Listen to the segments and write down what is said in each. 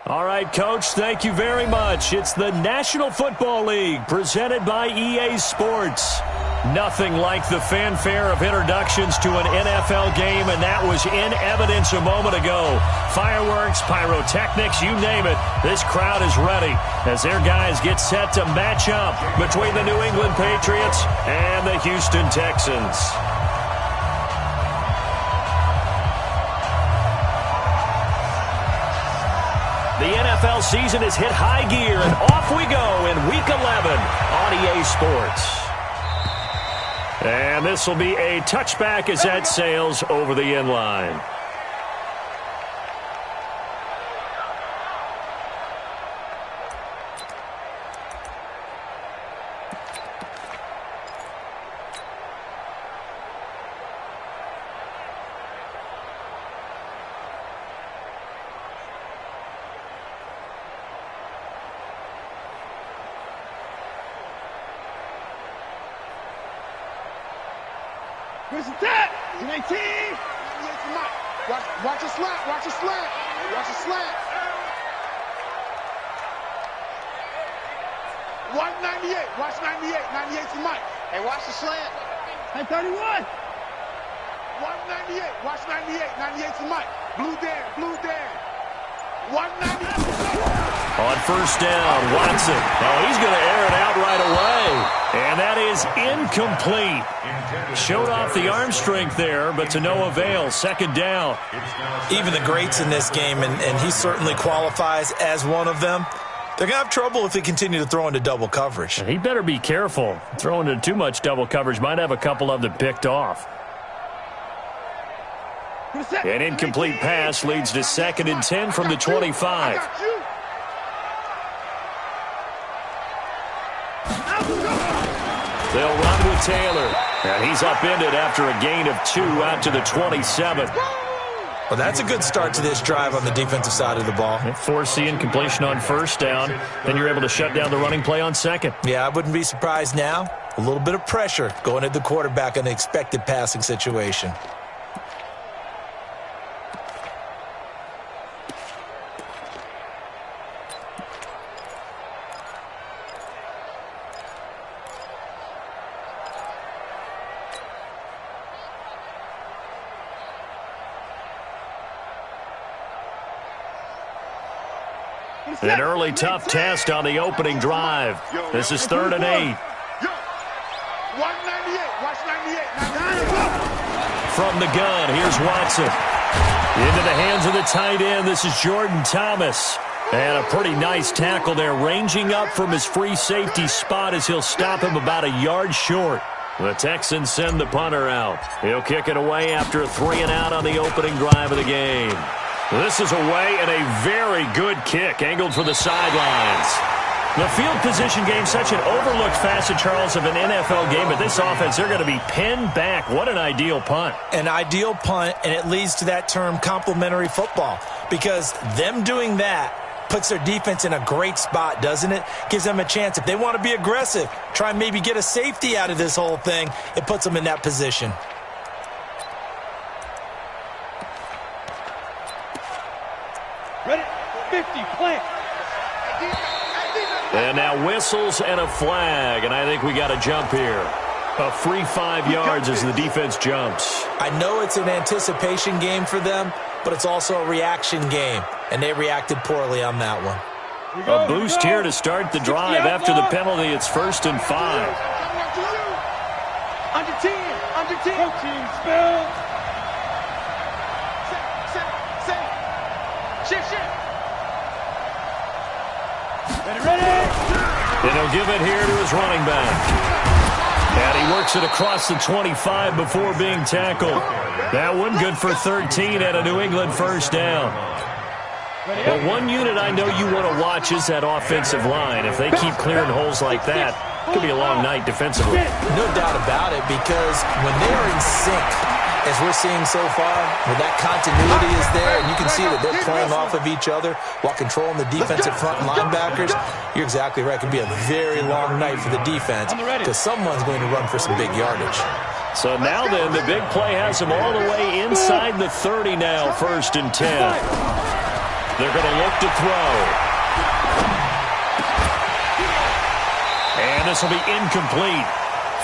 All right, Coach, thank you very much. It's the National Football League presented by EA Sports. Nothing like the fanfare of introductions to an NFL game, and that was in evidence a moment ago. Fireworks, pyrotechnics, you name it. This crowd is ready as their guys get set to match up between the New England Patriots and the Houston Texans. The NFL season has hit high gear, and off we go in Week 11 on EA Sports. And this will be a touchback as that sails over the end line. Where's the tap? 19. Watch a slant. Watch a slant. Watch a slant. 198. Watch 98. 98 to Mike. Hey, watch the slant. Hey, 31. 198. Watch 98. 98 to Mike. Blue Dan. Blue Dan. 198. On first down, Watson. Oh, he's going to air it out right away. And that is incomplete. Showed off the arm strength there, but to no avail. Second down. Even the greats in this game, and he certainly qualifies as one of them, they're going to have trouble if they continue to throw into double coverage. He better be careful. Throwing into too much double coverage might have a couple of them picked off. An incomplete pass leads to 2nd and 10 from the 25. They'll run with Taylor. And he's upended after a gain of 2 out to the 27. Well, that's a good start to this drive on the defensive side of the ball. Force the incompletion on first down. Then you're able to shut down the running play on second. Yeah, I wouldn't be surprised now. A little bit of pressure going at the quarterback in the expected passing situation. An early tough test on the opening drive. This is 3rd and 8. 198. Watch 98. From the gun, here's Watson. Into the hands of the tight end. This is Jordan Thomas. And a pretty nice tackle there, ranging up from his free safety spot as he'll stop him about a yard short. The Texans send the punter out. He'll kick it away after a 3-and-out on the opening drive of the game. This is away and a very good kick, angled for the sidelines. The field position game, such an overlooked facet, Charles, of an NFL game, but this offense, they're going to be pinned back. What an ideal punt. An ideal punt, and it leads to that term complementary football, because them doing that puts their defense in a great spot, doesn't it? Gives them a chance. If they want to be aggressive, try and maybe get a safety out of this whole thing, it puts them in that position. Ready? 50. Plant. And now whistles and a flag, and I think we got a jump here. A free 5 yards as the defense jumps. I know it's an anticipation game for them, but it's also a reaction game, and they reacted poorly on that one. A boost here to start the drive. After the penalty, it's 1st and 5. Under 10. Under 10. Team spell. Shift. Ready. And he'll give it here to his running back. And he works it across the 25 before being tackled. That one good for 13 at a New England first down. Well, one unit I know you want to watch is that offensive line. If they keep clearing holes like that, it could be a long night defensively. No doubt about it, because when they're in sync, as we're seeing so far, where that continuity is there, and you can see that they're playing off of each other while controlling the defensive front linebackers, you're exactly right. It could be a very long night for the defense, because someone's going to run for some big yardage. So now then, the big play has him all the way inside the 30 now, 1st and 10. They're going to look to throw. And this will be incomplete.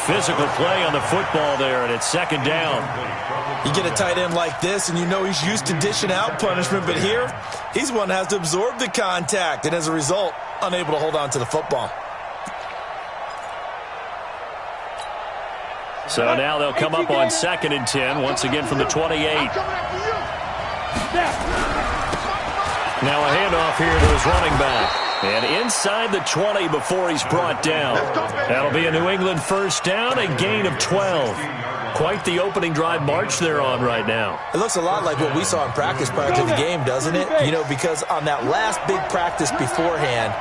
Physical play on the football there, and it's second down. You get a tight end like this, and you know he's used to dishing out punishment, but here, he's one that has to absorb the contact, and as a result, unable to hold on to the football. So now they'll come up on 2nd and 10, once again from the 28. Now a handoff here to his running back. And inside the 20 before he's brought down. That'll be a New England first down, a gain of 12. Quite the opening drive march they're on right now. It looks a lot like what we saw in practice prior to the game, doesn't it? You know, because on that last big practice beforehand,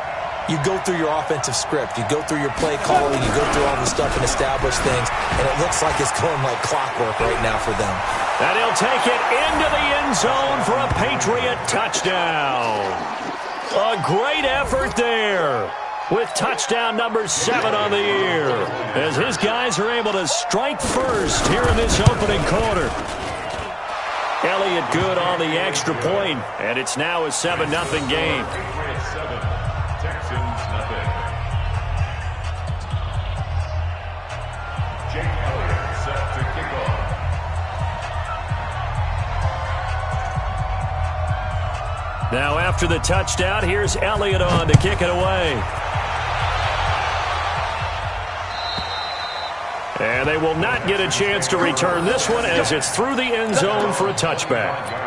you go through your offensive script. You go through your play calling. You go through all the stuff and establish things. And it looks like it's going like clockwork right now for them. And he'll take it into the end zone for a Patriot touchdown. A great effort there with touchdown number 7 on the year as his guys are able to strike first here in this opening quarter. Elliott good on the extra point, and it's now a 7-0 game. Now after the touchdown, here's Elliott on to kick it away. And they will not get a chance to return this one as it's through the end zone for a touchback.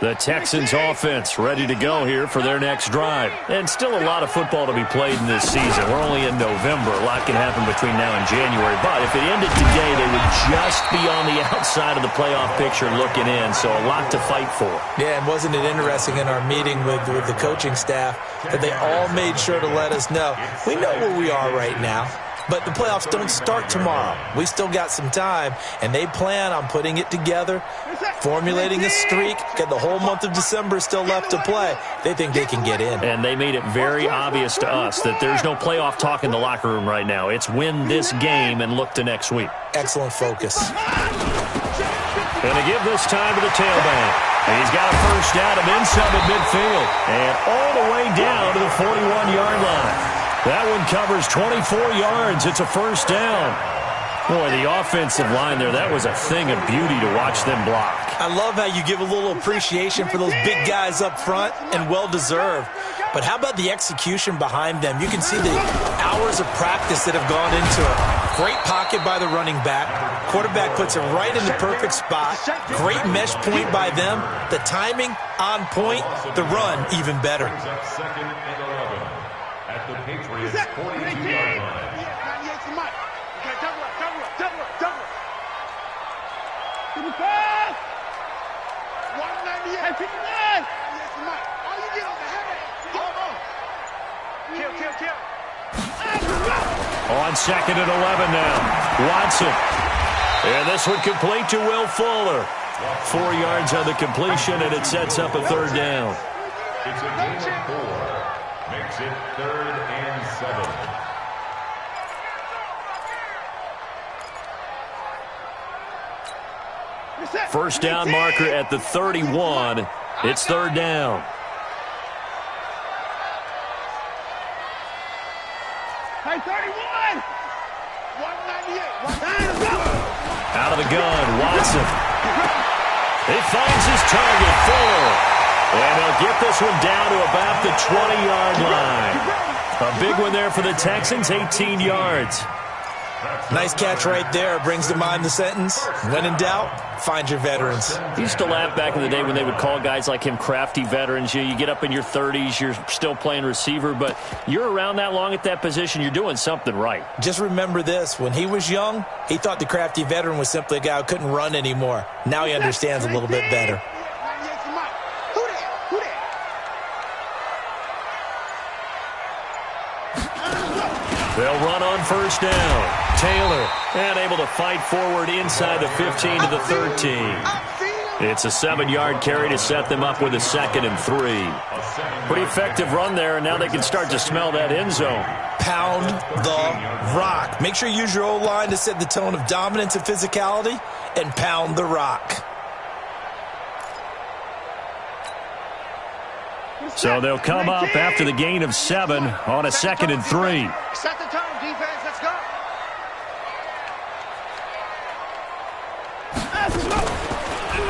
The Texans offense ready to go here for their next drive. And still a lot of football to be played in this season. We're only in November. A lot can happen between now and January. But if it ended today, they would just be on the outside of the playoff picture looking in. So a lot to fight for. Yeah, and wasn't it interesting in our meeting with the coaching staff that they all made sure to let us know, we know where we are right now. But the playoffs don't start tomorrow. We still got some time, and they plan on putting it together, formulating a streak, get the whole month of December still left to play. They think they can get in. And they made it very obvious to us that there's no playoff talk in the locker room right now. It's win this game and look to next week. Excellent focus. Going to give this time to the tailback. And he's got a first down and then some at midfield. And all the way down to the 41-yard line. That one covers 24 yards. It's a first down. Boy, the offensive line there, that was a thing of beauty to watch them block. I love how you give a little appreciation for those big guys up front, and well-deserved. But how about the execution behind them? You can see the hours of practice that have gone into it. Great pocket by the running back. Quarterback puts it right in the perfect spot. Great mesh point by them. The timing on point. The run even better. At the Patriots 42-yard line. 98 to Mike. Okay, double up. Give me pass. 198. Hey, pick it up. 98 to Mike. All you get on the head. Kill. On 2nd and 11 now. Watson. And this one complete to Will Fuller. 4 yards on the completion, and it sets up a third down. It's a gain of 4. Makes it 3rd and 7. First down marker at the 31. It's third down. Hey, 31. 198. Out of the gun, Watson. He finds his target, Fuller. And he'll get this one down to about the 20-yard line. A big one there for the Texans, 18 yards. Nice catch right there. Brings to mind the sentence, when in doubt, find your veterans. He used to laugh back in the day when they would call guys like him crafty veterans. You get up in your 30s, you're still playing receiver, but you're around that long at that position, you're doing something right. Just remember this. When he was young, he thought the crafty veteran was simply a guy who couldn't run anymore. Now he understands a little bit better. They'll run on first down. Taylor, and able to fight forward inside the 15 to the 13. It's a 7-yard carry to set them up with a 2nd and 3. Pretty effective run there, and now they can start to smell that end zone. Pound the rock. Make sure you use your O-line to set the tone of dominance and physicality, and pound the rock. So they'll come up after the gain of 7 on a 2nd and 3. Set the tone, defense. Let's go.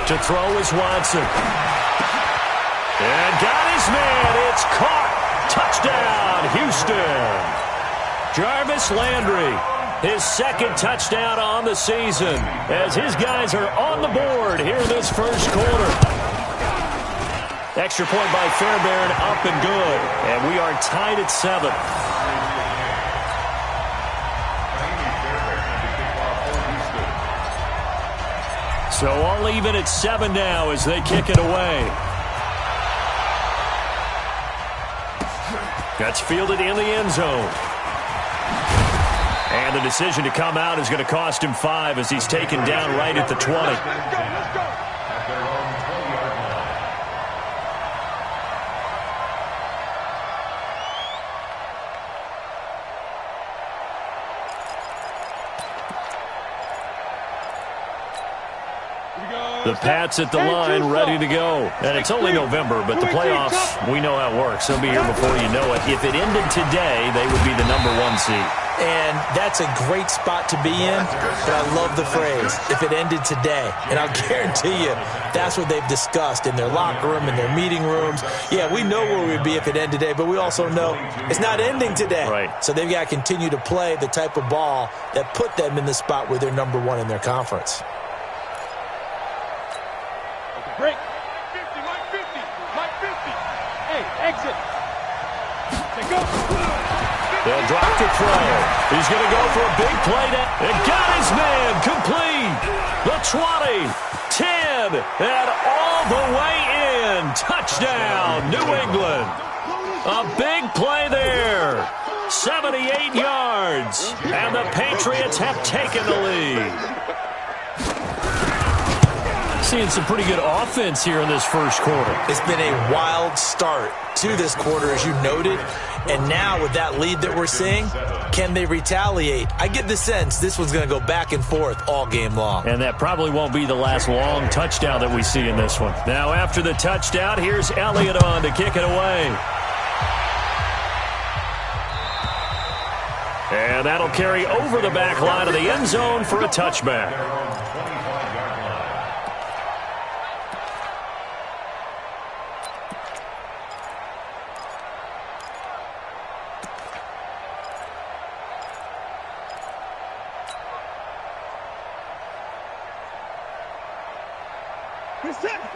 To throw is Watson. And got his man. It's caught. Touchdown, Houston. Jarvis Landry, his 2nd touchdown on the season, as his guys are on the board here in this first quarter. Extra point by Fairbairn, up and good. And we are tied at 7. So all even at 7 now as they kick it away. That's fielded in the end zone. And the decision to come out is going to cost him 5 as he's taken down right at the 20. Let's go. At their own 20-yard line. The Pats at the line, ready to go. And it's only November, but the playoffs, we know how it works. They'll be here before you know it. If it ended today, they would be the #1 seed. And that's a great spot to be in, but I love the phrase, if it ended today. And I'll guarantee you, that's what they've discussed in their locker room, in their meeting rooms. Yeah, we know where we'd be if it ended today, but we also know it's not ending today. Right. So they've got to continue to play the type of ball that put them in the spot where they're #1 in their conference. Break. Mike 50. Mike 50. Hey, exit. Say go. They'll drop to throw. He's going to go for a big play. And got his man complete. The 20, 10, and all the way in. Touchdown, New England. A big play there. 78 yards. And the Patriots have taken the lead. Seeing some pretty good offense here in this first quarter. It's been a wild start to this quarter, as you noted. And now with that lead that we're seeing, can they retaliate? I get the sense this one's going to go back and forth all game long. And that probably won't be the last long touchdown that we see in this one. Now after the touchdown, here's Elliott on to kick it away. And that'll carry over the back line of the end zone for a touchback.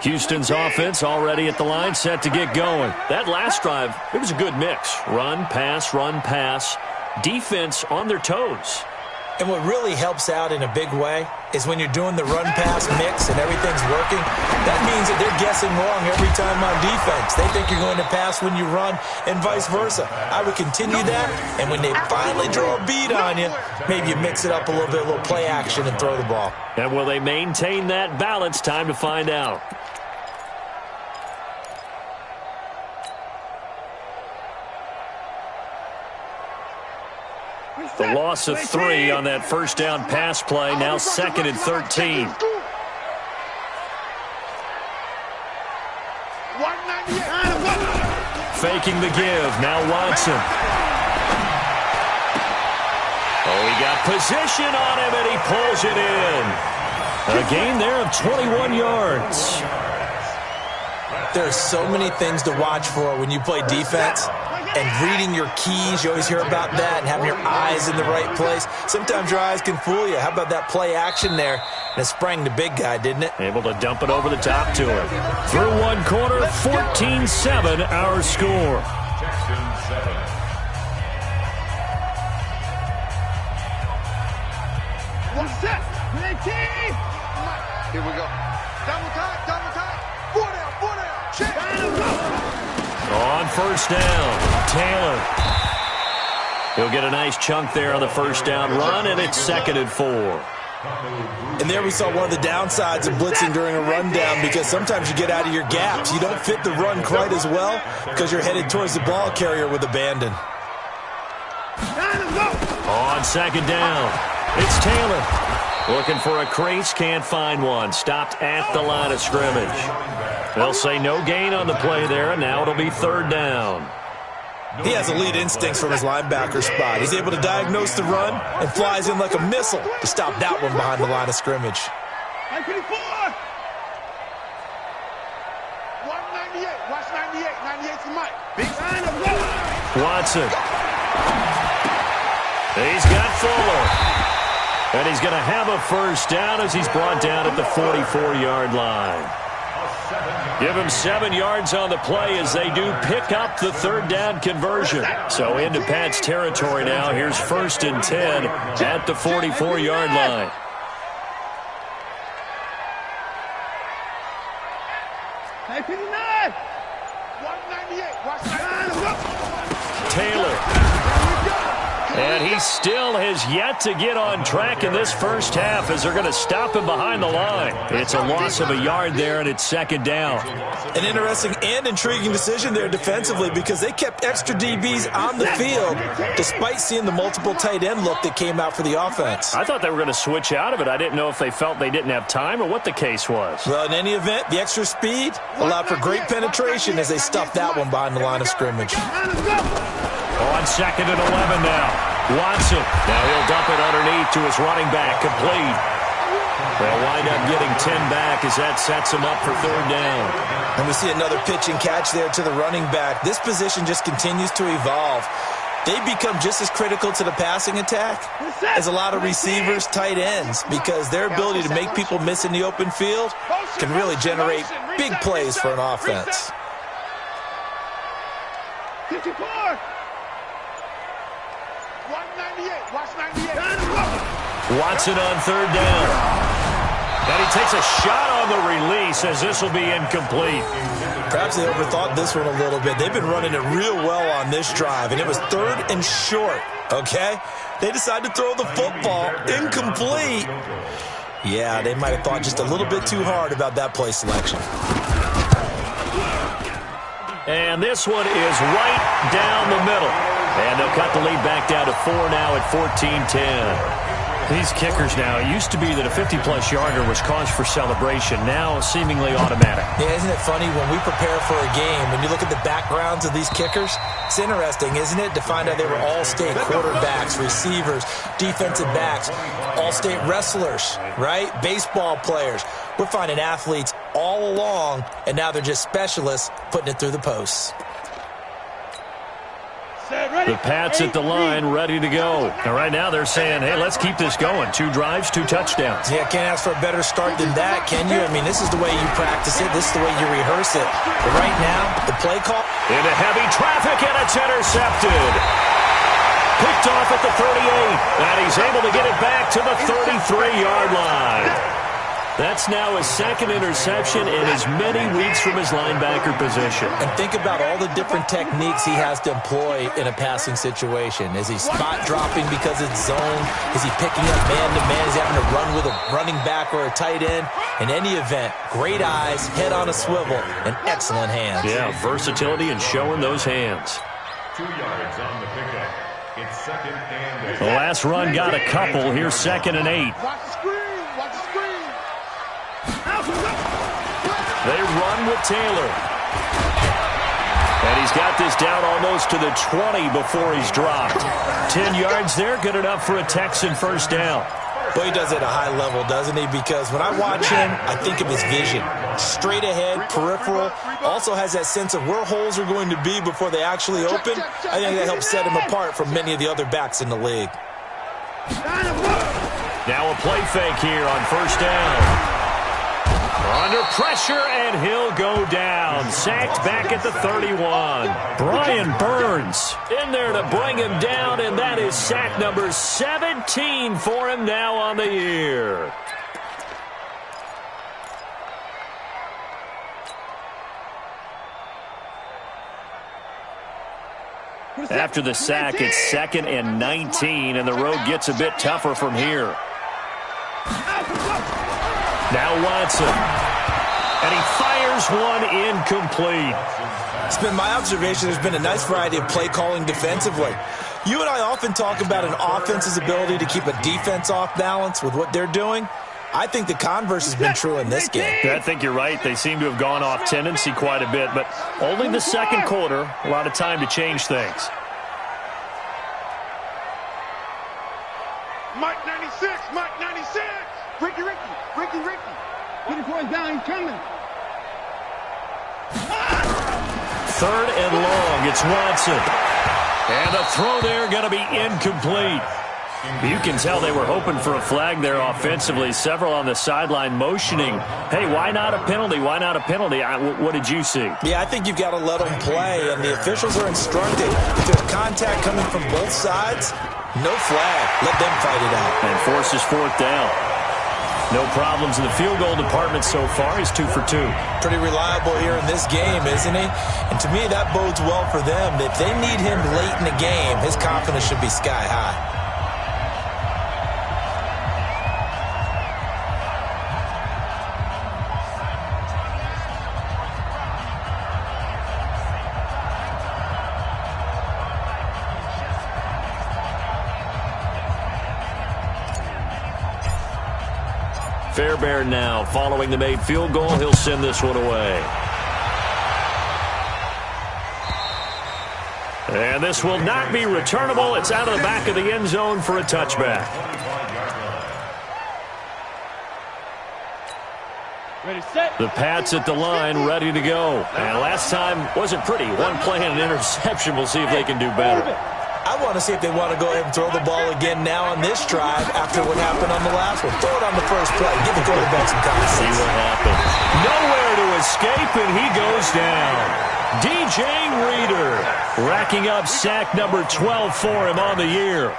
Houston's offense already at the line, set to get going. That last drive, it was a good mix. Run, pass, defense on their toes. And what really helps out in a big way is when you're doing the run-pass mix and everything's working, that means that they're guessing wrong every time on defense. They think you're going to pass when you run and vice versa. I would continue that, and when they finally draw a beat on you, maybe you mix it up a little bit, a little play action and throw the ball. And will they maintain that balance? Time to find out. The loss of 3 on that first down pass play, now 2nd and 13. Faking the give, now Watson. Oh, he got position on him, and he pulls it in. A gain there of 21 yards. There are so many things to watch for when you play defense. And reading your keys, you always hear about that, and having your eyes in the right place. Sometimes your eyes can fool you. How about that play action there? And it sprang the big guy, didn't it? Able to dump it over the top to him. Through one quarter, 14-7 our score. Texans 7. One set. Here we go. Double time. 4 down. Check. On first down, Taylor. He'll get a nice chunk there on the first down run, and it's 2nd and 4. And there we saw one of the downsides of blitzing during a rundown, because sometimes you get out of your gaps. You don't fit the run quite as well because you're headed towards the ball carrier with abandon. On second down, it's Taylor. Looking for a crease, can't find one. Stopped at the line of scrimmage. They'll say no gain on the play there, and now it'll be third down. He has elite instincts from his linebacker spot. He's able to diagnose the run and flies in like a missile to stop that one behind the line of scrimmage. 198. Watch 98. 98 to Mike. Big line of Watson. He's got Fuller. And he's going to have a first down as he's brought down at the 44-yard line. Give him 7 yards on the play as they do pick up the third down conversion. So into Pat's territory now. Here's 1st and 10 at the 44-yard line. Taylor. And he still has yet to get on track in this first half as they're going to stop him behind the line. It's a loss of a yard there, and it's second down. An interesting and intriguing decision there defensively, because they kept extra DBs on the field despite seeing the multiple tight end look that came out for the offense. I thought they were going to switch out of it. I didn't know if they felt they didn't have time or what the case was. Well, in any event, the extra speed allowed for great penetration as they stuffed that one behind the line of scrimmage. On 2nd and 11 now. Watson. Now he'll dump it underneath to his running back. Complete. They'll wind up getting 10 back as that sets him up for third down. And we see another pitch and catch there to the running back. This position just continues to evolve. They become just as critical to the passing attack as a lot of receivers, tight ends, because their ability to make people miss in the open field can really generate big plays for an offense. 54. 198. Watch 98. Watson on third down. And he takes a shot on the release as this will be incomplete. Perhaps they overthought this one a little bit. They've been running it real well on this drive, and it was 3rd and short, okay? They decided to throw the football incomplete. Yeah, they might have thought just a little bit too hard about that play selection. And this one is right down the middle. And they'll cut the lead back down to 4 now at 14-10. These kickers now, it used to be that a 50-plus yarder was cause for celebration. Now seemingly automatic. Yeah, isn't it funny when we prepare for a game, when you look at the backgrounds of these kickers, it's interesting, isn't it, to find out they were all-state quarterbacks, receivers, defensive backs, all-state wrestlers, right? Baseball players. We're finding athletes all along, and now they're just specialists putting it through the posts. The Pats at the line, ready to go. And right now they're saying, hey, let's keep this going. 2 drives, 2 touchdowns. Yeah, can't ask for a better start than that, can you? I mean, this is the way you practice it. This is the way you rehearse it. But right now, the play call. Into heavy traffic, and it's intercepted. Picked off at the 38, and he's able to get it back to the 33-yard line. That's now his 2nd interception in as many weeks from his linebacker position. And think about all the different techniques he has to employ in a passing situation. Is he spot dropping because it's zone? Is he picking up man-to-man? Is he having to run with a running back or a tight end? In any event, great eyes, head on a swivel, and excellent hands. Yeah, versatility and showing those hands. 2 yards on the pickup. It's 2nd and 8. The last run got a couple. Here's 2nd and 8. Watch the screen. Watch the screen. They run with Taylor. And he's got this down almost to the 20 before he's dropped. 10 yards there, good enough for a Texan first down. Well, he does it at a high level, doesn't he? Because when I watch him, I think of his vision. Straight ahead, peripheral. Also has that sense of where holes are going to be before they actually open. I think that helps set him apart from many of the other backs in the league. Now a play fake here on first down. Under pressure, and he'll go down. Sacked back at the 31. Brian Burns in there to bring him down, and that is sack number 17 for him now on the year. After the sack, it's 2nd and 19, and the road gets a bit tougher from here. Now Watson. And he fires one incomplete. It's been my observation there's been a nice variety of play calling defensively. You and I often talk about an offense's ability to keep a defense off balance with what they're doing. I think the converse has been true in this game. I think you're right. They seem to have gone off tendency quite a bit, but only the second quarter, a lot of time to change things. Mike 96, Mike 96. Ricky. Get his boys down, he's coming. Third and long, it's Watson. And the throw there going to be incomplete. You can tell they were hoping for a flag there offensively. Several on the sideline motioning, hey, why not a penalty? Why not a penalty? What did you see? Yeah, I think you've got to let them play, and the officials are instructed. If there's contact coming from both sides, no flag. Let them fight it out. And forces fourth down. No problems in the field goal department so far. He's 2 for 2. Pretty reliable here in this game, isn't he? And to me, that bodes well for them. If they need him late in the game, his confidence should be sky high. Fairbairn now following the made field goal. He'll send this one away. And this will not be returnable. It's out of the back of the end zone for a touchback. The Pats at the line, ready to go. And last time wasn't pretty. One play and an interception. We'll see if they can do better. I want to see if they want to go ahead and throw the ball again now on this drive after what happened on the last one. Throw it on the first play. Give the quarterback some time. See what happens. Nowhere to escape, and he goes down. DJ Reader racking up sack number 12 for him on the year.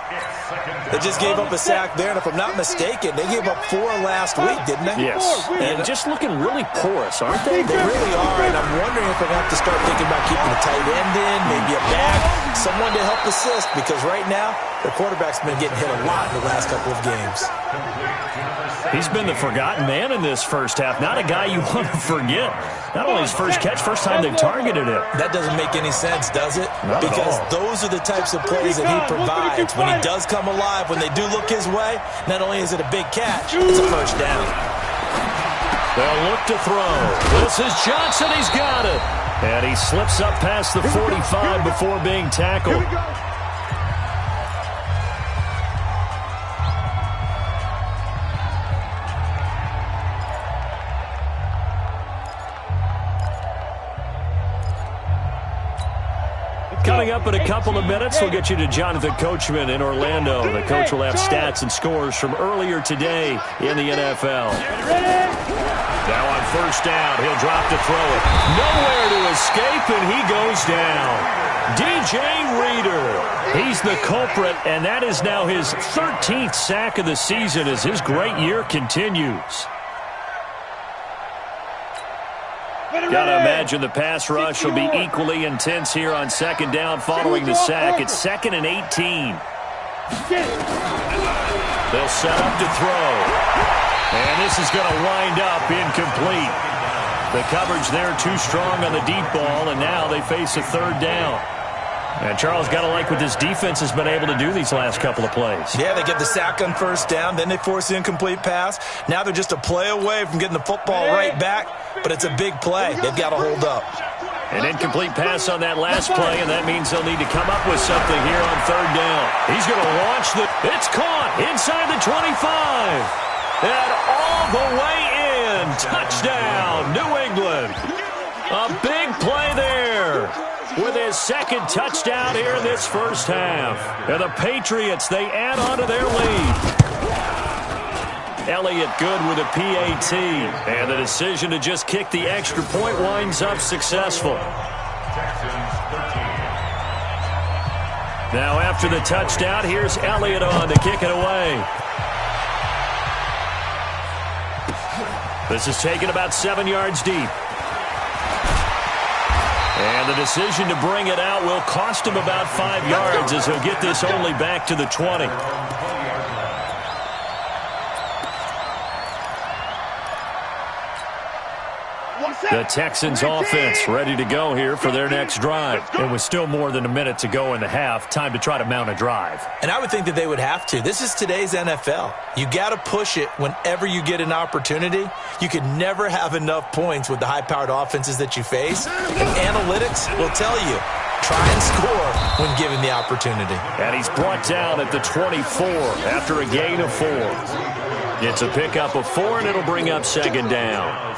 They just gave up a sack there, and if I'm not mistaken, they gave up 4 last week, didn't they? Yes, and just looking really porous, aren't they? They really are, and I'm wondering if they're going to have to start thinking about keeping the tight end in, maybe a back, someone to help assist, because right now, their quarterback's been getting hit a lot in the last couple of games. He's been the forgotten man in this first half. Not a guy you want to forget. Not only his first catch, first time they've targeted him. That doesn't make any sense, does it? Not because at all. Those are the types of plays that he provides. When he does come alive, when they do look his way, not only is it a big catch, it's a first down. They'll look to throw. This is Johnson. He's got it. And he slips up past the 45 before being tackled. Coming up in a couple of minutes, we'll get you to Jonathan Coachman in Orlando. The coach will have stats and scores from earlier today in the NFL. Now on first down, he'll drop to throw it. Nowhere to escape, and he goes down. DJ Reader, he's the culprit, and that is now his 13th sack of the season as his great year continues. Gotta imagine the pass rush will be equally intense here on second down following the sack. It's 2nd and 18. They'll set up to throw. And this is going to wind up incomplete. The coverage there too strong on the deep ball, and now they face a third down. And Charles, got to like what this defense has been able to do these last couple of plays. Yeah, they get the sack on first down, then they force the incomplete pass. Now they're just a play away from getting the football right back, but it's a big play. They've got to hold up. An incomplete pass on that last play, and that means they'll need to come up with something here on third down. He's going to launch the... It's caught inside the 25. And all the way in. Touchdown, New England. A big play there with his second touchdown here in this first half. And the Patriots, they add on to their lead. Elliott good with a PAT. And the decision to just kick the extra point winds up successful. Now after the touchdown, here's Elliott on to kick it away. This is taken about 7 yards deep. And the decision to bring it out will cost him about 5 yards as he'll get this only back to the 20. The Texans offense ready to go here for their next drive. And with still more than a minute to go in the half, time to try to mount a drive. And I would think that they would have to. This is today's NFL. You got to push it whenever you get an opportunity. You can never have enough points with the high-powered offenses that you face. And analytics will tell you, try and score when given the opportunity. And he's brought down at the 24 after a gain of 4. It's a pickup of 4, and it'll bring up second down.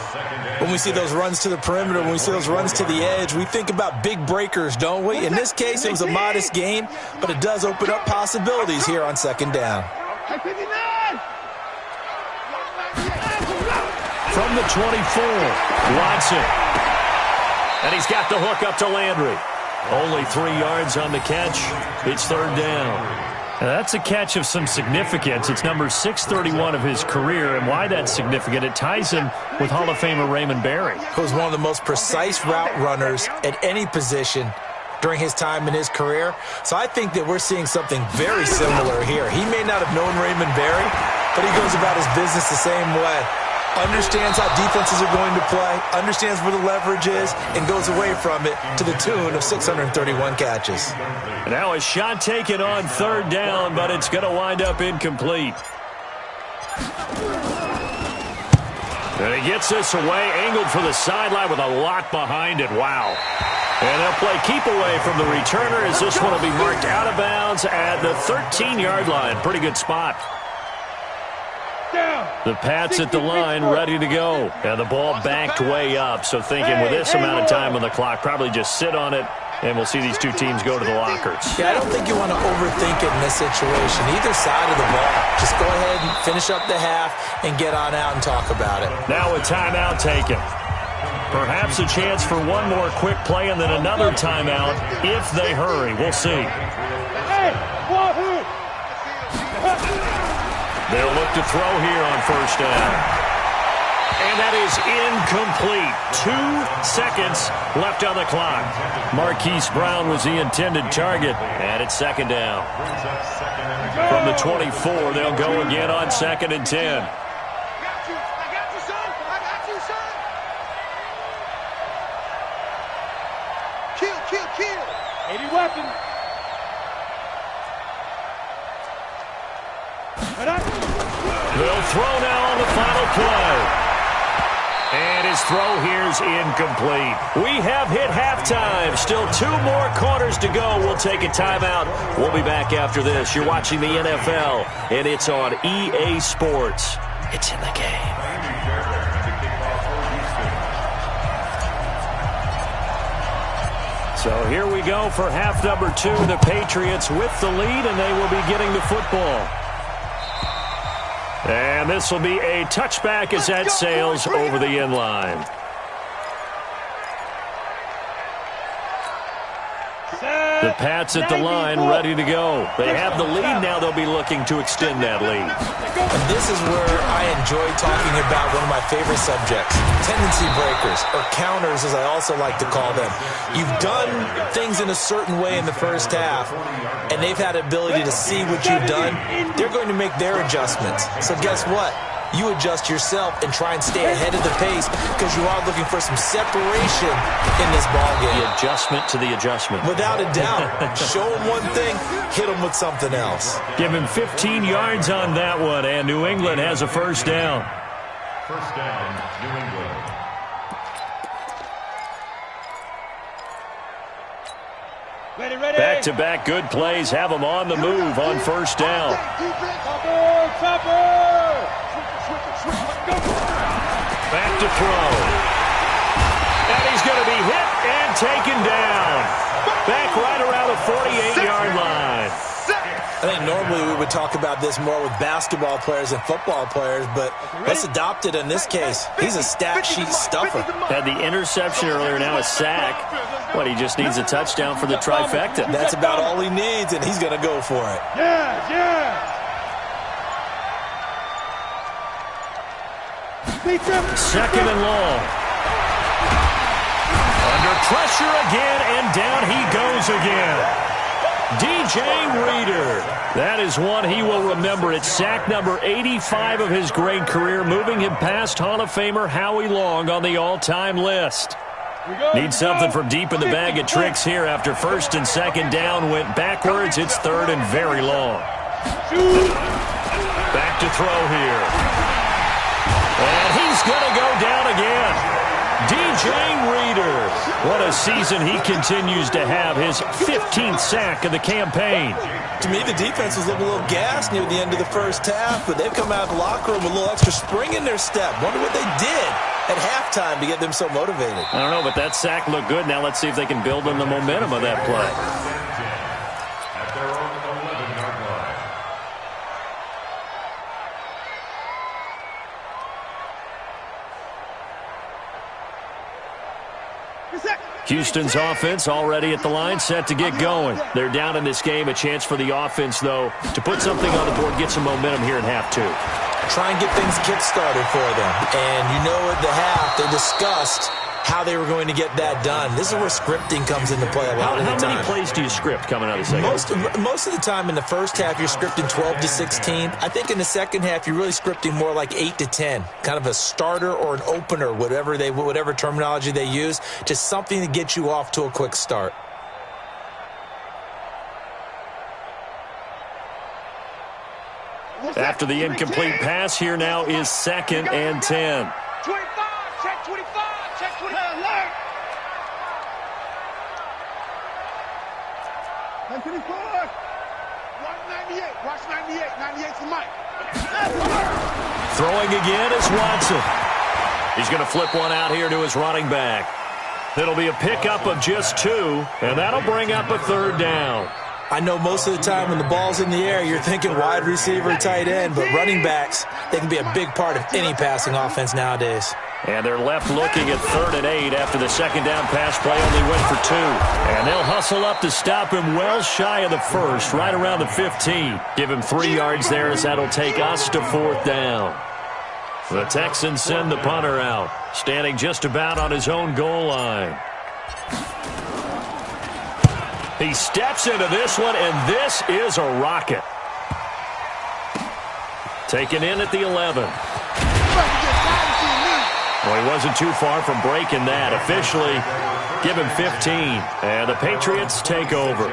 When we see those runs to the perimeter, when we see those runs to the edge, we think about big breakers, don't we? In this case, it was a modest gain, but it does open up possibilities here on second down. From the 24, Watson. And he's got the hook up to Landry. Only 3 yards on the catch. It's third down. Now that's a catch of some significance. It's number 631 of his career, and why that's significant, it ties him with Hall of Famer Raymond Berry. He was one of the most precise route runners at any position during his time in his career. So I think that we're seeing something very similar here. He may not have known Raymond Berry, but he goes about his business the same way. Understands how defenses are going to play, understands where the leverage is, and goes away from it to the tune of 631 catches. Now a shot taken on third down, but it's going to wind up incomplete. And he gets this away, angled for the sideline with a lot behind it. Wow. And they'll play keep away from the returner as this one will be marked out of bounds at the 13-yard line. Pretty good spot. The Pats at the line, ready to go. And the ball backed way up. So thinking with this amount of time on the clock, probably just sit on it, and we'll see these two teams go to the lockers. Yeah, I don't think you want to overthink it in this situation. Either side of the ball. Just go ahead and finish up the half and get on out and talk about it. Now a timeout taken. Perhaps a chance for one more quick play and then another timeout if they hurry. We'll see. They'll look to throw here on first down. And that is incomplete. 2 seconds left on the clock. Marquise Brown was the intended target. And it's second down. From the 24, they'll go again on 2nd and 10. Kill. 80 weapons. They'll throw now on the final play. And his throw here's incomplete. We have hit halftime. Still 2 more quarters to go. We'll take a timeout. We'll be back after this. You're watching the NFL, and it's on EA Sports. It's in the game. So here we go for half number 2. The Patriots with the lead, and they will be getting the football. And this will be a touchback as that sails over the end line. The Pats at the line, ready to go. They have the lead now. They'll be looking to extend that lead. And this is where I enjoy talking about one of my favorite subjects, tendency breakers, or counters as I also like to call them. You've done things in a certain way in the first half, and they've had the ability to see what you've done. They're going to make their adjustments. So guess what? You adjust yourself and try and stay ahead of the pace because you are looking for some separation in this ballgame. The adjustment to the adjustment. Without a doubt. Show them one thing, hit them with something else. Give him 15 yards on that one, and New England has a first down. First down, New England. Ready. Back-to-back good plays have them on the move on first down. Back to throw. And he's going to be hit and taken down. Back right around the 48-yard line. I think normally we would talk about this more with basketball players and football players, but let's adopt it in this case. He's a stat sheet stuffer. Had the interception earlier, now a sack. What, he just needs a touchdown for the trifecta. That's about all he needs, and he's going to go for it. Yeah. Second and long. Under pressure again, and down he goes again. DJ Reader. That is one he will remember. It's sack number 85 of his great career, moving him past Hall of Famer Howie Long on the all-time list. Need something from deep in the bag of tricks here after first and second down went backwards. It's third and very long. Back to throw here. And he's going to go down again. DJ Reader. What a season he continues to have. His 15th sack of the campaign. To me, the defense was looking a little gassed near the end of the first half, but they've come out of the locker room with a little extra spring in their step. Wonder what they did at halftime to get them so motivated. I don't know, but that sack looked good. Now let's see if they can build on the momentum of that play. At their own 11-yard line. Houston's offense already at the line, set to get going. They're down in this game. A chance for the offense, though, to put something on the board, get some momentum here in half two. Try and get things kick-started for them. And you know at the half, they discussed how they were going to get that done. This is where scripting comes into play a lot of the time. How many plays do you script coming out of the second? Most of the time in the first half, you're scripting 12 to 16. I think in the second half, you're really scripting more like 8 to 10. Kind of a starter or an opener, whatever terminology they use. Just something to get you off to a quick start. After the incomplete pass, here now is 2nd and 10. 25, check 25, check 25, alert! 124, watch 98, watch 98, 98's the mic. Throwing again is Watson. He's going to flip one out here to his running back. It'll be a pickup of just 2, and that'll bring up a third down. I know most of the time when the ball's in the air, you're thinking wide receiver, tight end, but running backs, they can be a big part of any passing offense nowadays. And they're left looking at 3rd and 8 after the second down pass play only went for 2. And they'll hustle up to stop him well shy of the first, right around the 15. Give him 3 yards there as that'll take us to 4th down. The Texans send the punter out, standing just about on his own goal line. He steps into this one, and this is a rocket. Taken in at the 11. Well, he wasn't too far from breaking that. Officially, give him 15. And the Patriots take over.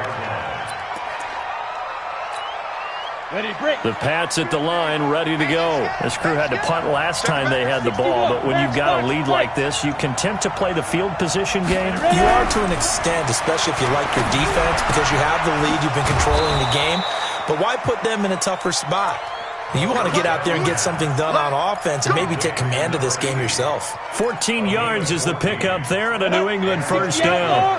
The Pats at the line, ready to go. This crew had to punt last time they had the ball, but when you've got a lead like this, you content to play the field position game? You are to an extent, especially if you like your defense, because you have the lead, you've been controlling the game. But why put them in a tougher spot? You want to get out there and get something done on offense and maybe take command of this game yourself. 14 yards is the pickup there and a New England first down.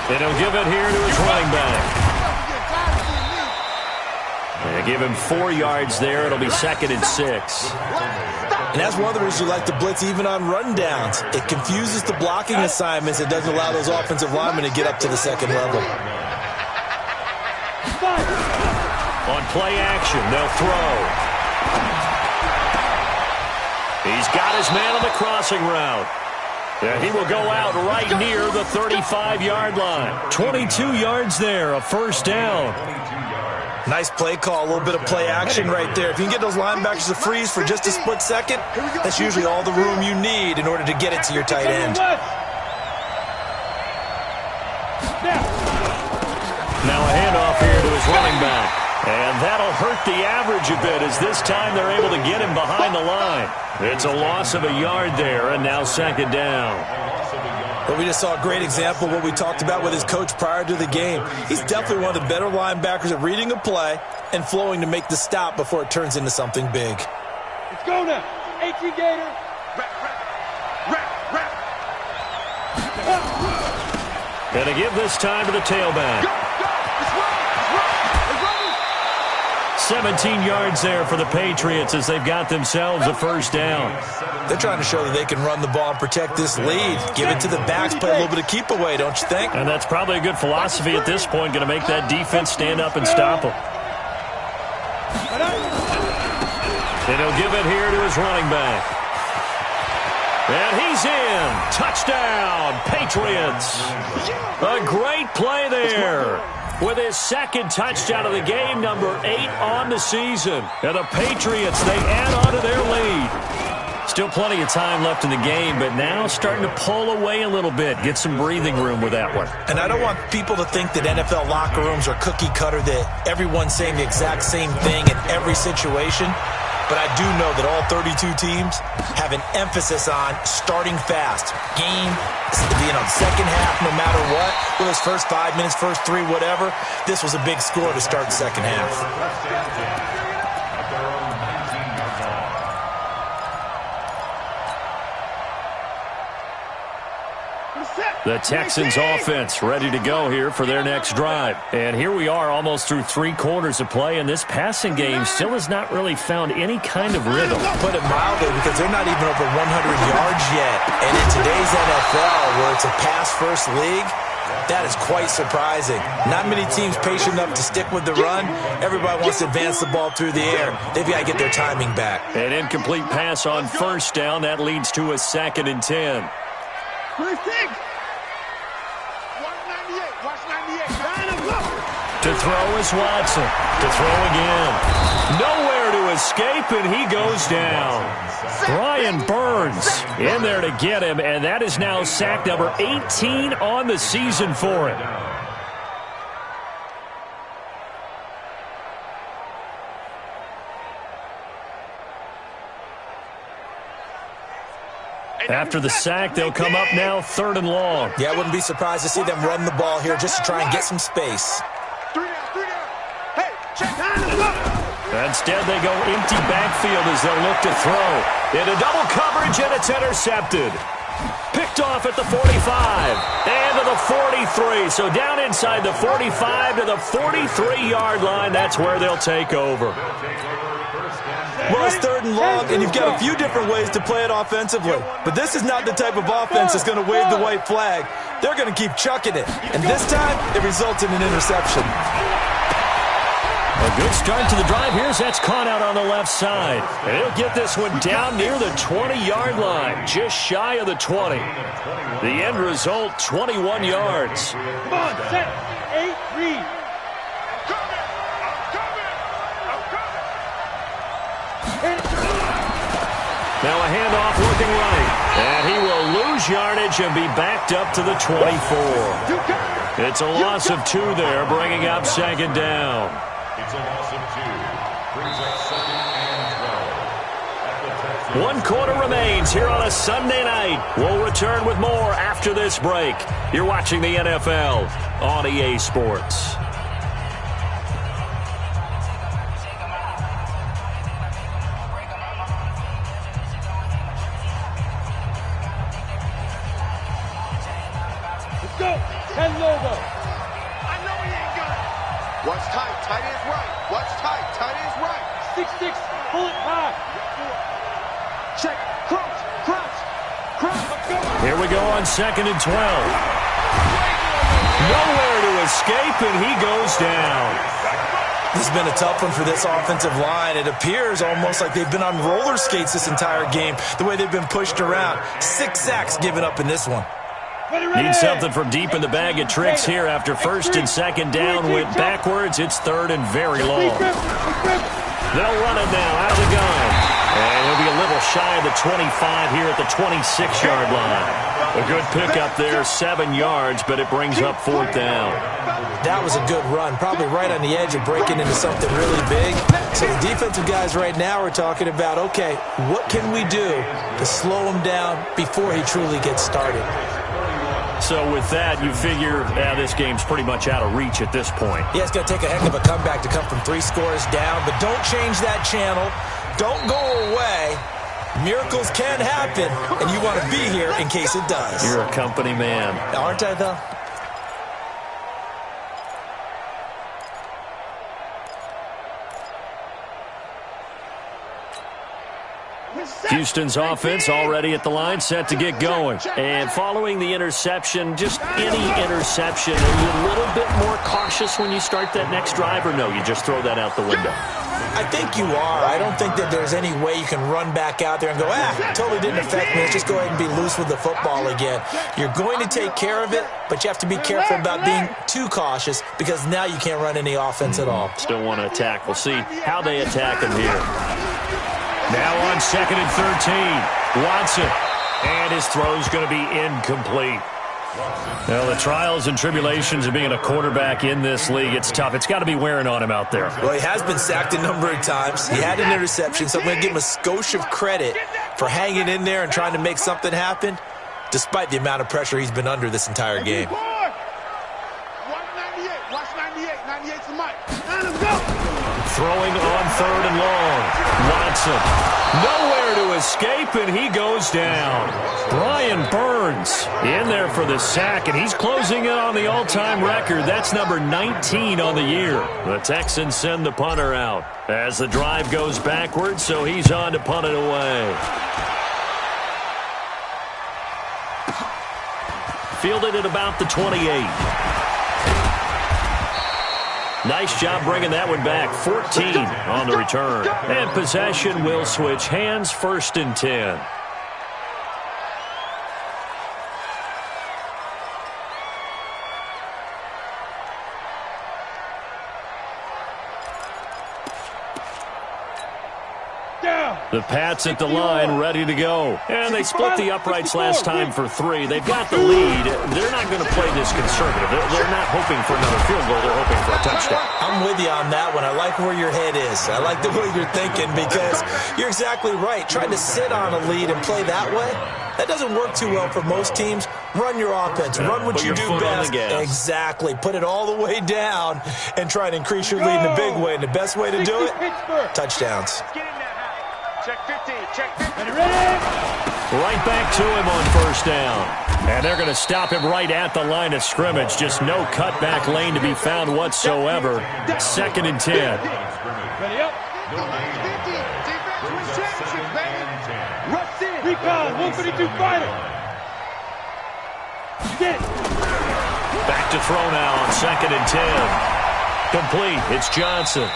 And he'll give it here to his running back. And give him 4 yards there. It'll be 2nd and 6. And that's one of the reasons you like to blitz even on rundowns. It confuses the blocking assignments. It doesn't allow those offensive linemen to get up to the second level. On play action, they'll throw. He's got his man on the crossing route. And he will go out right near the 35-yard line. 22 yards there, a first down. Nice play call, a little bit of play action right there. If you can get those linebackers to freeze for just a split second, that's usually all the room you need in order to get it to your tight end. Now a handoff here to his running back. And that'll hurt the average a bit as this time they're able to get him behind the line. It's a loss of a yard there, and now 2nd down. But we just saw a great example of what we talked about with his coach prior to the game. He's definitely one of the better linebackers at reading a play and flowing to make the stop before it turns into something big. Let's go now. 18 Gator. Rap. Gonna give this time to the tailback. Go. It's running. 17 yards there for the Patriots as they've got themselves a first down. They're trying to show that they can run the ball and protect this lead. Give it to the backs, play a little bit of keep away, don't you think? And that's probably a good philosophy at this point, going to make that defense stand up and stop them. And he'll give it here to his running back. And he's in. Touchdown, Patriots. A great play there. With his second touchdown of the game, number 8 on the season. And the Patriots, they add on to their lead. Still plenty of time left in the game, but now starting to pull away a little bit. Get some breathing room with that one. And I don't want people to think that NFL locker rooms are cookie cutter, that everyone's saying the exact same thing in every situation. But I do know that all 32 teams have an emphasis on starting fast. Game, second half, no matter what. Whether it's first 5 minutes, first 3, whatever. This was a big score to start the second half. The Texans offense ready to go here for their next drive. And here we are almost through 3 quarters of play, and this passing game still has not really found any kind of rhythm. Put it mildly, because they're not even over 100 yards yet. And in today's NFL, where it's a pass-first league, that is quite surprising. Not many teams patient enough to stick with the run. Everybody wants to advance the ball through the air. They've got to get their timing back. An incomplete pass on first down. That leads to a 2nd and 10. To throw is Watson. To throw again. Nowhere to escape, and he goes down. Brian Burns in there to get him, and that is now sack number 18 on the season for him. After the sack, they'll come up now 3rd and long. Yeah, I wouldn't be surprised to see them run the ball here just to try and get some space. Instead, they go empty backfield as they'll look to throw. Into double coverage, and it's intercepted. Picked off at the 45 and to the 43. So down inside the 45 to the 43-yard line. That's where they'll take over. Well, it's 3rd and long, and you've got a few different ways to play it offensively. But this is not the type of offense that's going to wave the white flag. They're going to keep chucking it. And this time, it results in an interception. A good start to the drive. Here's that's caught out on the left side. And he'll get this one down near the 20-yard line, just shy of the 20. The end result, 21 yards. Come on, set, 8, read. Now a handoff looking right. And he will lose yardage and be backed up to the 24. It's a loss of 2 there, bringing up 2nd down. It's a loss of 2. Brings up 2nd and 12. 1 quarter remains here on a Sunday night. We'll return with more after this break. You're watching the NFL on EA Sports. Let's go. 10 logo. I know he ain't got it. Watch tight. Tight ends right. Watch tight. Tight ends right. 6-6. Pull it back. Check. Crouch. Crouch. Crouch. Let's go. Here we go on 2nd and 12. Nowhere to escape, and he goes down. This has been a tough one for this offensive line. It appears almost like they've been on roller skates this entire game, the way they've been pushed around. 6 sacks given up in this one. Need something from deep in the bag of tricks here after 1st and 2nd down went backwards. It's 3rd and very long. They'll run it now out of the gun. And he'll be a little shy of the 25 here at the 26-yard line. A good pickup there, 7 yards, but it brings up 4th down. That was a good run, probably right on the edge of breaking into something really big. So the defensive guys right now are talking about, okay, what can we do to slow him down before he truly gets started? So with that, you figure this game's pretty much out of reach at this point. Yeah, it's going to take a heck of a comeback to come from 3 scores down, but don't change that channel. Don't go away. Miracles can happen, and you want to be here in case it does. You're a company man. Aren't I, though? Houston's offense already at the line, set to get going. And following the interception, just any interception, are you a little bit more cautious when you start that next drive, or no, you just throw that out the window? I think you are. I don't think that there's any way you can run back out there and go, totally didn't affect me. Let's just go ahead and be loose with the football again. You're going to take care of it, but you have to be careful about being too cautious because now you can't run any offense at all. Still want to attack. We'll see how they attack him here. Now on 2nd and 13, Watson. And his throw's going to be incomplete. Well, the trials and tribulations of being a quarterback in this league, it's tough. It's got to be wearing on him out there. Well, he has been sacked a number of times. He had an interception, so I'm going to give him a skosh of credit for hanging in there and trying to make something happen, despite the amount of pressure he's been under this entire game. Watch 98. Watch 98. 98's the mic. Now let's go. Throwing on 3rd and long. Watson. Nowhere to escape, and he goes down. Brian Burns in there for the sack, and he's closing in on the all-time record. That's number 19 on the year. The Texans send the punter out as the drive goes backwards, so he's on to punt it away. Fielded at about the 28. Nice job bringing that one back. 14 on the return. And possession will switch hands. 1st and 10. The Pats at the line, ready to go. And they split the uprights last time for 3. They've got the lead. They're not going to play this conservative. They're not hoping for another field goal. They're hoping for a touchdown. I'm with you on that one. I like where your head is. I like the way you're thinking because you're exactly right. Trying to sit on a lead and play that way, that doesn't work too well for most teams. Run your offense. Run what you do best. Exactly. Put it all the way down and try to increase your lead in a big way. And the best way to do it, touchdowns. Check 50. Check 50. Right back to him on 1st down. And they're going to stop him right at the line of scrimmage. Just no cutback lane to be found whatsoever. 2nd and 10. Ready up. 50. Defense rejection, baby. Rush in. Recon. 152 fighter. Get it. Back to throw now on 2nd and 10. Complete. It's Johnson.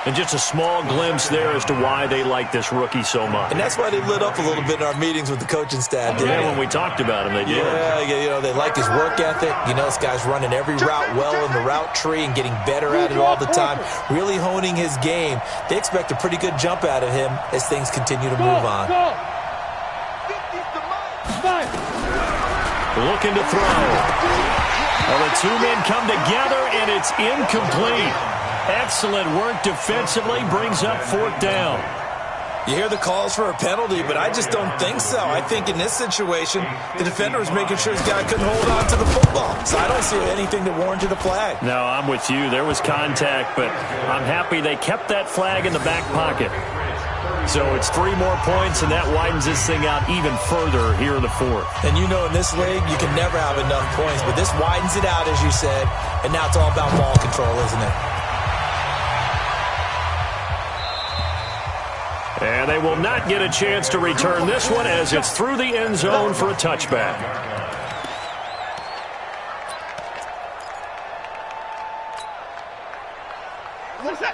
And just a small glimpse there as to why they like this rookie so much. And that's why they lit up a little bit in our meetings with the coaching staff. Yeah, when we talked about him, they did. Yeah, you know, they like his work ethic. You know, this guy's running every route well in the route tree and getting better at it all the time, really honing his game. They expect a pretty good jump out of him as things continue to move on. Looking to throw. Well, the 2 men come together, and it's incomplete. Excellent work defensively, brings up 4th down. You hear the calls for a penalty, but I just don't think so. I think in this situation, the defender was making sure his guy couldn't hold on to the football. So I don't see anything that warranted a flag. No, I'm with you. There was contact, but I'm happy they kept that flag in the back pocket. So it's 3 more points, and that widens this thing out even further here in the 4th. And you know in this league, you can never have enough points, but this widens it out, as you said, and now it's all about ball control, isn't it? And they will not get a chance to return this one as it's through the end zone for a touchback.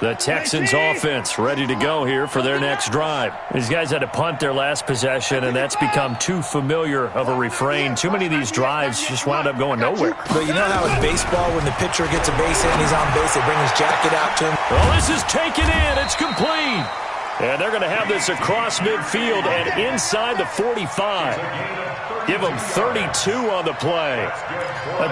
The Texans offense ready to go here for their next drive. These guys had to punt their last possession, and that's become too familiar of a refrain. Too many of these drives just wound up going nowhere. But you know how in baseball, when the pitcher gets a base hit and he's on base, they bring his jacket out to him? Well, this is taken in. It's complete. And they're going to have this across midfield and inside the 45. Give them 32 on the play.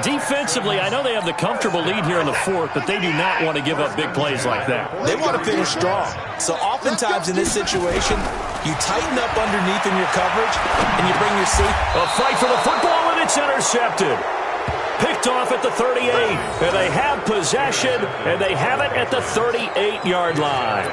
Defensively, I know they have the comfortable lead here in the 4th, but they do not want to give up big plays like that. They want to finish strong. So oftentimes in this situation, you tighten up underneath in your coverage, and you bring your safety. A fight for the football, and it's intercepted. Picked off at the 38. And they have possession, and they have it at the 38-yard line.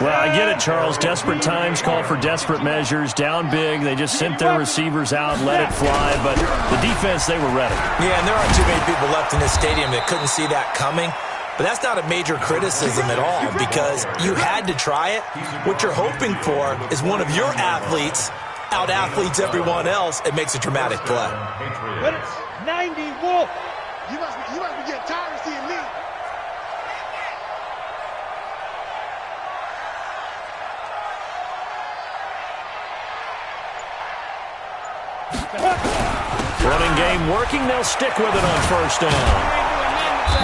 Well, I get it, Charles. Desperate times call for desperate measures. Down big, they just sent their receivers out, let it fly. But the defense, they were ready. Yeah, and there aren't too many people left in this stadium that couldn't see that coming. But that's not a major criticism at all because you had to try it. What you're hoping for is one of your athletes out-athletes everyone else and makes a dramatic play. 90 Wolf. You must be getting tired of seeing me. Running game working. They'll stick with it on first down.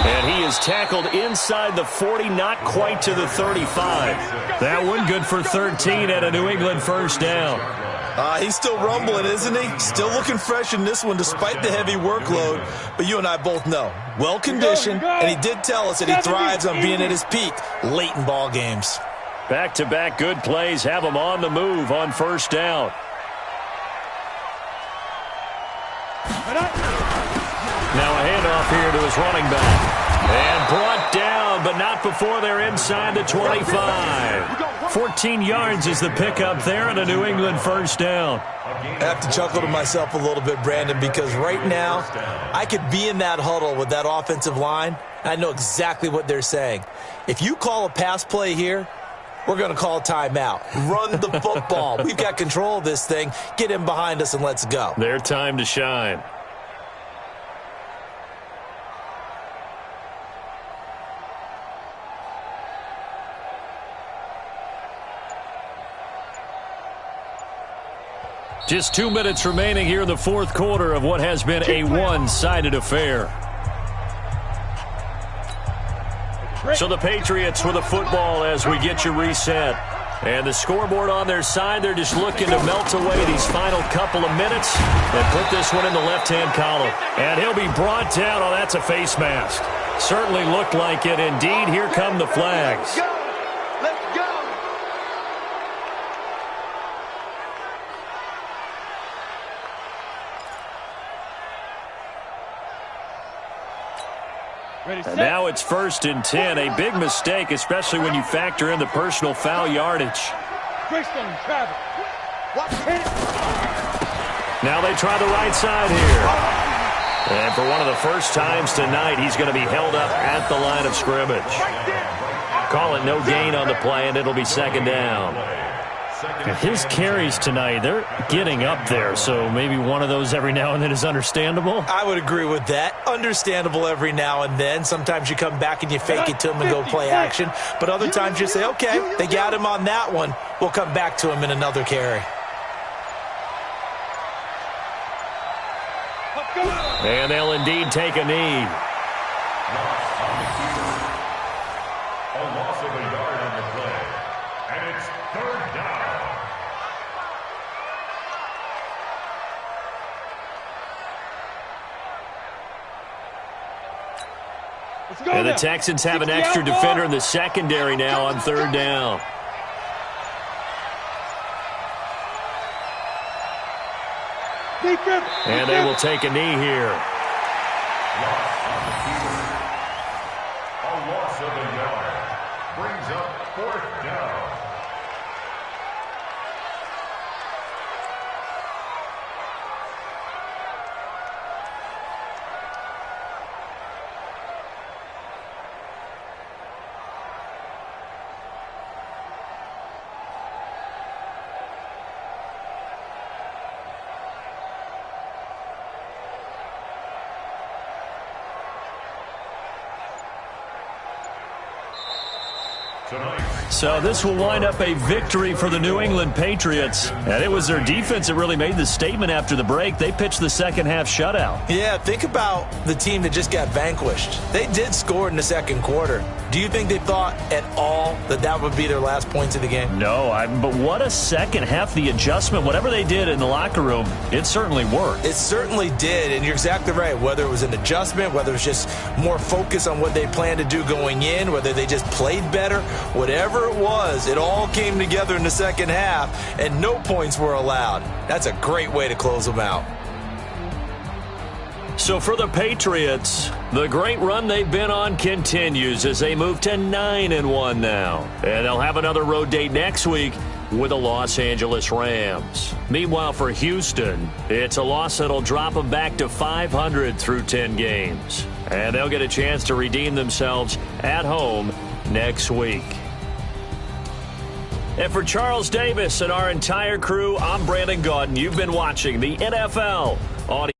And he is tackled inside the 40, not quite to the 35. That one good for 13 at a New England first down. He's still rumbling, isn't he? Still looking fresh in this one despite the heavy workload. But you and I both know, well-conditioned, and he did tell us that he thrives on being at his peak late in ball games. Back-to-back good plays have him on the move on first down. Now a handoff here to his running back. And brought down, but not before they're inside the 25. 14 yards is the pickup there and a New England first down. I have to chuckle to myself a little bit, Brandon, because right now I could be in that huddle with that offensive line. I know exactly what they're saying. If you call a pass play here, we're going to call a timeout. Run the football. We've got control of this thing. Get in behind us and let's go. Their time to shine. Just 2 minutes remaining here in the fourth quarter of what has been a one-sided affair. So the Patriots with the football as we get you reset. And the scoreboard on their side, they're just looking to melt away these final couple of minutes and put this one in the left-hand column. And he'll be brought down. Oh, that's a face mask. Certainly looked like it. Indeed, here come the flags. And now it's 1st and 10. A big mistake, especially when you factor in the personal foul yardage. Now they try the right side here. And for one of the first times tonight, he's going to be held up at the line of scrimmage. Call it no gain on the play, and it'll be 2nd down. His carries tonight, they're getting up there, so maybe one of those every now and then is understandable. I would agree with that. Understandable every now and then. Sometimes you come back and you fake it to him and go play action. But other times you say, okay, they got him on that one. We'll come back to him in another carry. And they'll indeed take a knee. A loss of a yard on the play. And it's 3rd down. And the Texans have an extra defender in the secondary now on 3rd down. And they will take a knee here. A loss of a yard. Brings up 4th down. So this will wind up a victory for the New England Patriots. And it was their defense that really made the statement after the break. They pitched the second half shutout. Yeah, think about the team that just got vanquished. They did score in the second quarter. Do you think they thought at all that that would be their last points of the game? No, but what a second half. The adjustment, whatever they did in the locker room, it certainly worked. It certainly did, and you're exactly right. Whether it was an adjustment, whether it was just more focus on what they planned to do going in, whether they just played better, whatever it was, it all came together in the second half, and no points were allowed. That's a great way to close them out. So for the Patriots, the great run they've been on continues as they move to 9-1 now. And they'll have another road date next week with the Los Angeles Rams. Meanwhile, for Houston, it's a loss that'll drop them back to 500 through 10 games. And they'll get a chance to redeem themselves at home next week. And for Charles Davis and our entire crew, I'm Brandon Gaudin. You've been watching the NFL Audio.